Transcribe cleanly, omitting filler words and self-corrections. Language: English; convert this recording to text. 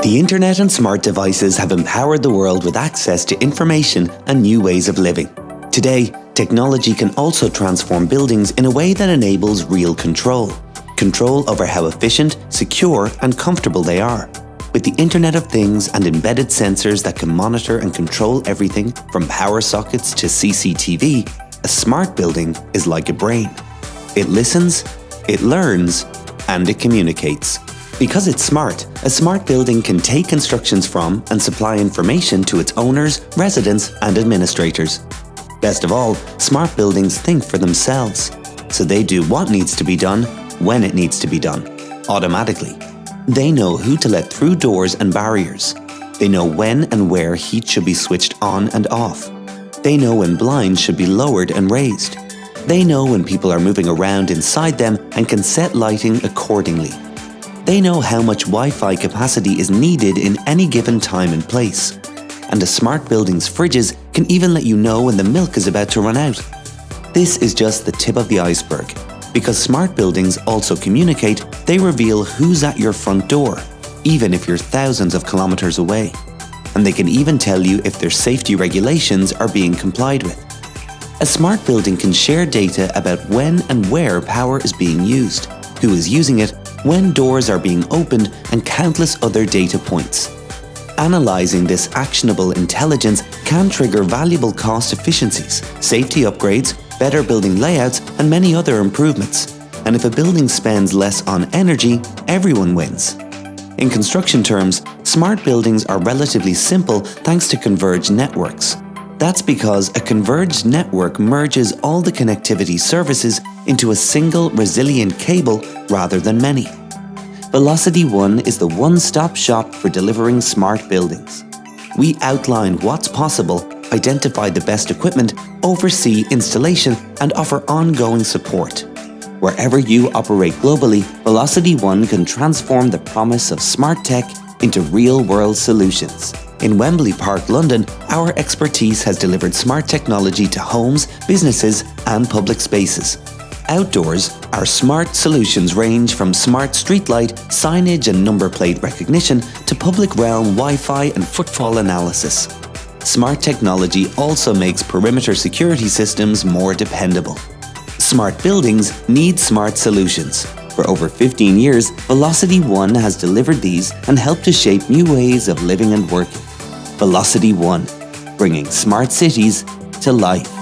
The internet and smart devices have empowered the world with access to information and new ways of living. Today, technology can also transform buildings in a way that enables real control. Control over how efficient, secure, and comfortable they are. With the Internet of Things and embedded sensors that can monitor and control everything from power sockets to CCTV, a smart building is like a brain. It listens, it learns, and it communicates. Because it's smart, a smart building can take instructions from and supply information to its owners, residents, and administrators. Best of all, smart buildings think for themselves, so they do what needs to be done, when it needs to be done, automatically. They know who to let through doors and barriers. They know when and where heat should be switched on and off. They know when blinds should be lowered and raised. They know when people are moving around inside them and can set lighting accordingly. They know how much Wi-Fi capacity is needed in any given time and place. And a smart building's fridges can even let you know when the milk is about to run out. This is just the tip of the iceberg. Because smart buildings also communicate, they reveal who's at your front door, even if you're thousands of kilometers away. And they can even tell you if their safety regulations are being complied with. A smart building can share data about when and where power is being used, who is using it, when doors are being opened, and countless other data points. Analyzing this actionable intelligence can trigger valuable cost efficiencies, safety upgrades, better building layouts, and many other improvements. And if a building spends less on energy, everyone wins. In construction terms, smart buildings are relatively simple thanks to converged networks. That's because a converged network merges all the connectivity services into a single resilient cable rather than many. Velocity1 is the one-stop shop for delivering smart buildings. We outline what's possible, identify the best equipment, oversee installation, and offer ongoing support. Wherever you operate globally, Velocity1 can transform the promise of smart tech into real-world solutions. In Wembley Park, London, our expertise has delivered smart technology to homes, businesses, and public spaces. Outdoors, our smart solutions range from smart streetlight, signage and number plate recognition to public realm Wi-Fi and footfall analysis. Smart technology also makes perimeter security systems more dependable. Smart buildings need smart solutions. For over 15 years, Velocity1 has delivered these and helped to shape new ways of living and working. Velocity1, bringing smart cities to life.